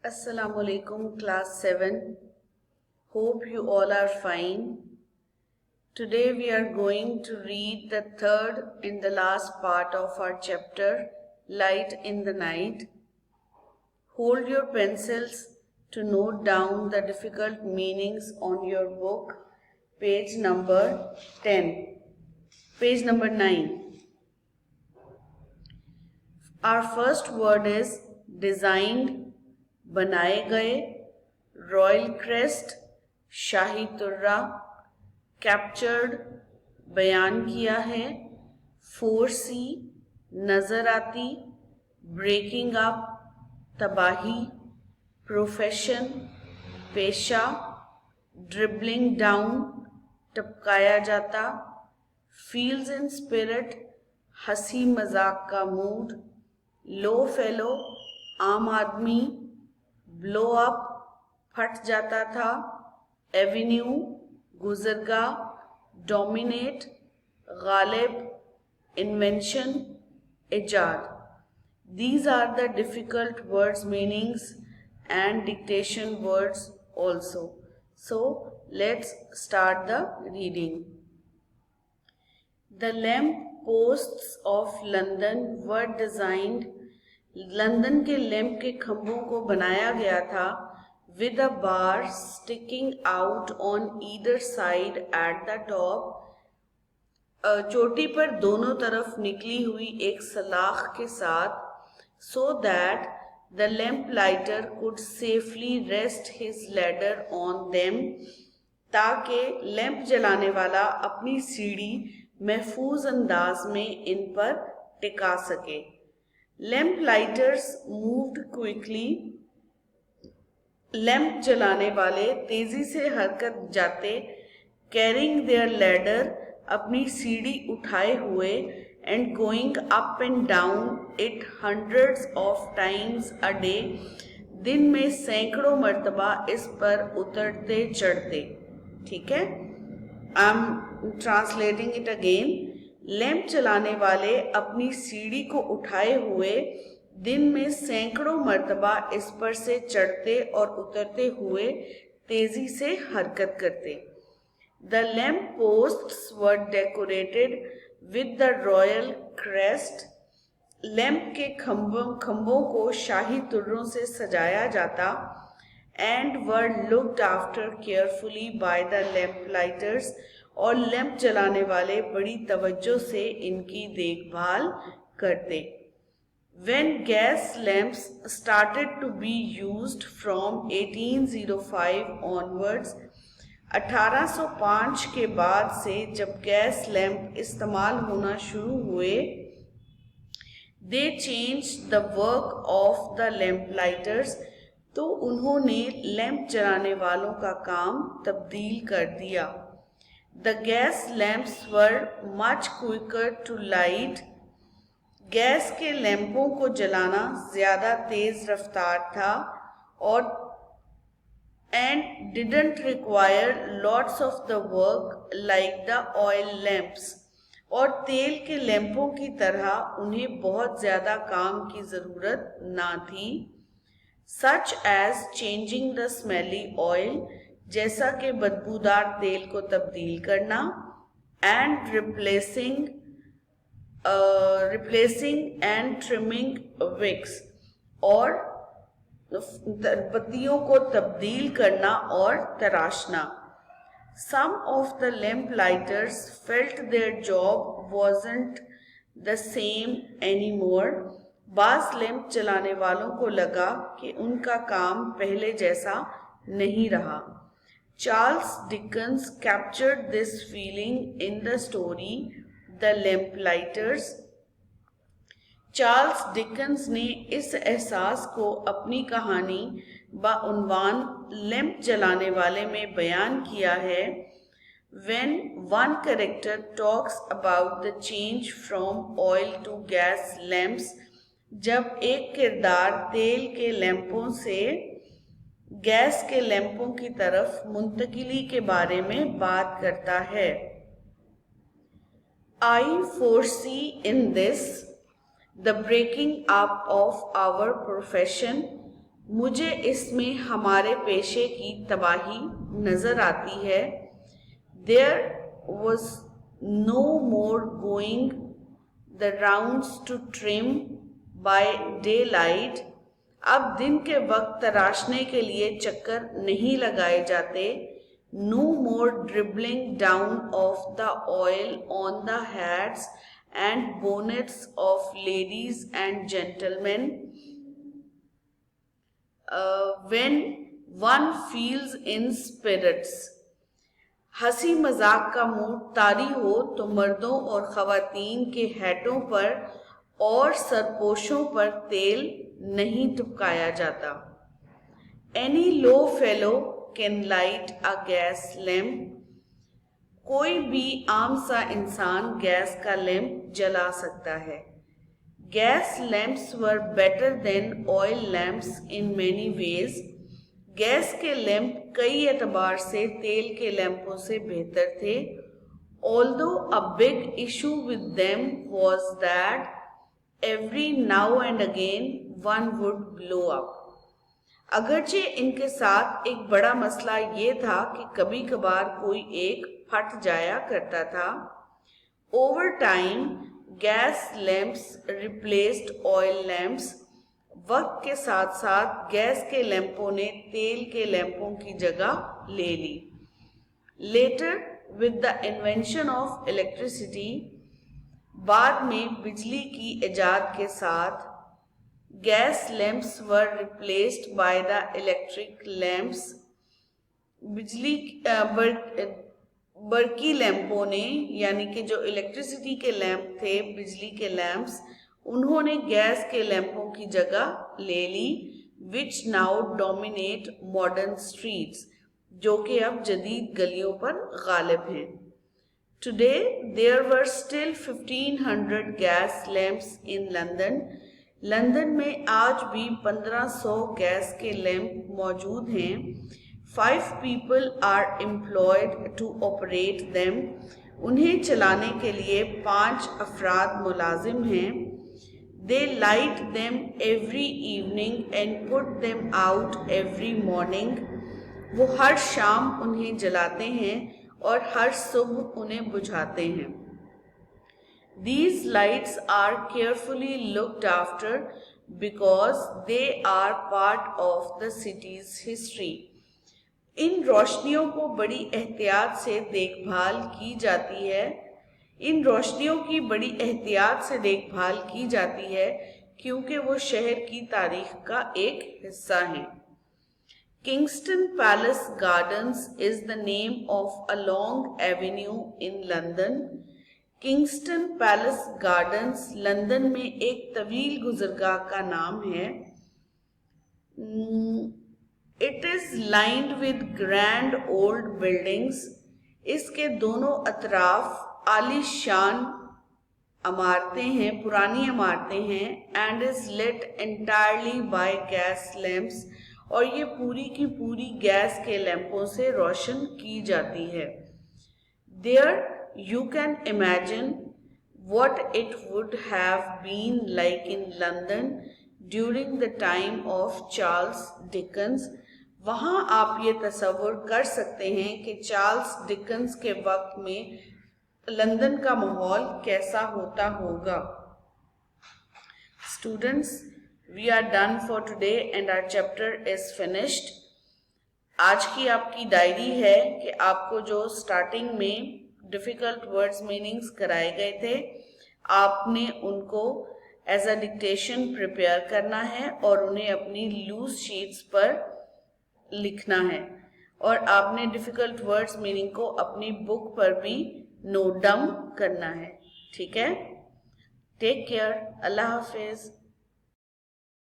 Assalamualaikum class 7. Hope you all are fine. Today we are going to read the third and the last part of our chapter, Light in the Night. Hold your pencils to note down the difficult meanings on your book, page number 10. Page number 9. Our first word is designed, बनाए गए, royal crest, शाही तुर्रा, captured, बयान किया है, foresee, नजर आती, breaking up, तबाही, profession, पेशा, dribbling down, टपकाया जाता, फील्स इन स्पिरिट, हंसी मजाक का मूड, लो फेलो, आम आदमी, ब्लो अप, फट जाता था, एवेन्यू, गुजरगा, डोमिनेट, गालिब, इन्वेंशन, इजाद. These are the difficult words meanings and dictation words also. So let's start the reading. The lamp posts of London were designed. London के लैंप के खंभों को बनाया गया था with a bar sticking out on either side at the top. चोटी पर दोनों तरफ निकली हुई एक सलाख के साथ, so that the lamp lighter could safely rest his ladder on them, ताकि लैंप जलाने वाला अपनी सीढ़ी महफूज अंदाज में इन पर टिका सके. Lamp lighters moved quickly. Lamp जलाने वाले तेजी से हरकत जाते, कैरिंग देयर लैडर, अपनी सीढ़ी उठाए हुए, and going up and down it hundreds of times a day, दिन में सैकड़ों मर्तबा इस पर उतरते चढ़ते. ठीक है, I am translating it again. Lamp चलाने वाले अपनी सीढ़ी को उठाए हुए दिन में सैकड़ों मर्तबा इस पर से चढ़ते और उतरते हुए तेजी से हरकत करते. The lamp posts were decorated with the royal crest. Lamp के खंभों को शाही तुर्रों से सजाया जाता. And were looked after carefully by the lamp lighters, और लैंप जलाने वाले बड़ी तवज्जो से इनकी देखभाल करते. When gas lamps started to be used from 1805 onwards, 1805 के बाद से जब गैस लैंप इस्तेमाल होना शुरू हुए, they changed the work of the lamp lighters, तो उन्होंने लैंप जलाने वालों का काम तब्दील कर दिया. The gas lamps were much quicker to light. Gas के लैंपों को जलाना ज़्यादा तेज़ रफ्तार था और and didn't require lots of the work like the oil lamps. और तेल के लैंपों की तरह उन्हें बहुत ज़्यादा काम की ज़रूरत ना थी. Such as changing the smelly oil, जैसा कि बदबूदार तेल को तब्दील करना, and replacing and trimming wicks, और बत्तियों को तब्दील करना और तराशना. Some of the lamp lighters felt their job wasn't the same anymore. बास लैंप जलाने वालों को लगा कि उनका काम पहले जैसा नहीं रहा. Charles Dickens captured this feeling in the story The Lamplighters. Charles Dickens ने इस एहसास को अपनी कहानी बउनवान लैंप जलाने वाले में बयान किया है. When one character talks about the change from oil to gas lamps, जब एक किरदार तेल के लैंपों से गैस के लैंपों की तरफ मुंतकिली के बारे में बात करता है. I foresee in this the breaking up of our profession. मुझे इसमें हमारे पेशे की तबाही नजर आती है। There was no more going the rounds to trim by daylight. अब दिन के वक्त तराशने के लिए चक्कर नहीं लगाए जाते। No more dribbling down of the oil on the hats and bonnets of ladies and gentlemen. When one feels in spirits. हंसी मजाक का मूड तारी हो तो मर्दों और खवातीन के हैटों पर और सरपोशों पर तेल नहीं टपकाया जाता। Any low fellow can light a gas lamp. कोई भी आम सा इंसान गैस का लैंप जला सकता है। Gas lamps were better than oil lamps in many ways. Gas के लैंप कई एतबार से तेल के लैंपों से बेहतर थे। Although a big issue with them was that every now and again one would blow up. अगरचे इनके साथ एक बड़ा मसला ये था कि कभी कभार कोई एक फट जाया करता था। Over time, gas lamps replaced oil lamps. वक्त के साथ साथ गैस के लैंपों ने तेल के लैंपों की जगह ले ली। Later, with the invention of electricity, बाद में बिजली की इजाद के साथ gas lamps were replaced by the electric lamps. बिजली बरकी लैंपों ने, यानी कि जो इलेक्ट्रिसिटी के लैंप थे, बिजली के लैंप्स, उन्होंने गैस के लैंपों की जगह ले ली। Which now dominate modern streets, जो कि अब जदीद गलियों पर गालिब हैं। Today there were still 1500 gas lamps in London. London में आज भी 1500 गैस के लैंप मौजूद हैं। 5 people are employed to operate them. उन्हें चलाने के लिए 5 अफराद मुलाजिम हैं। They light them every evening and put them out every morning. वो हर शाम उन्हें जलाते हैं और हर सुबह उन्हें बुझाते हैं। These lights are carefully looked after because they are part of the city's history. इन रोशनियों को बड़ी एहतियात से देखभाल की जाती है। इन रोशनियों की बड़ी एहतियात से देखभाल की जाती है क्योंकि वो शहर की तारीख का एक हिस्सा हैं। Kingston Palace Gardens is the name of a long avenue in London. Kingston Palace Gardens London में एक तवील गुजरगाह का नाम है। It is lined with grand old buildings. इसके दोनों अतराफ आलीशान इमारतें हैं, पुरानी इमारतें हैं। And is lit entirely by gas lamps. और ये पूरी की पूरी गैस के लैंपों से रोशन की जाती है। There you can imagine what it would have been like in London during the time of Charles Dickens. वहाँ आप ये तस्वुर कर सकते हैं कि चार्ल्स डिकन्स के वक्त में लंदन का माहौल कैसा होता होगा। Students, we are done for today and our chapter is finished. आज की आपकी डायरी है कि आपको जो स्टार्टिंग में डिफिकल्ट वर्ड्स मीनिंग्स कराए गए थे, आपने उनको एज अ डिक्टेशन प्रिपेयर करना है और उन्हें अपनी लूज शीट्स पर लिखना है और आपने डिफिकल्ट वर्ड्स मीनिंग को अपनी बुक पर भी नोट डाउन करना है। ठीक है? Take care. अल्लाह हाफिज।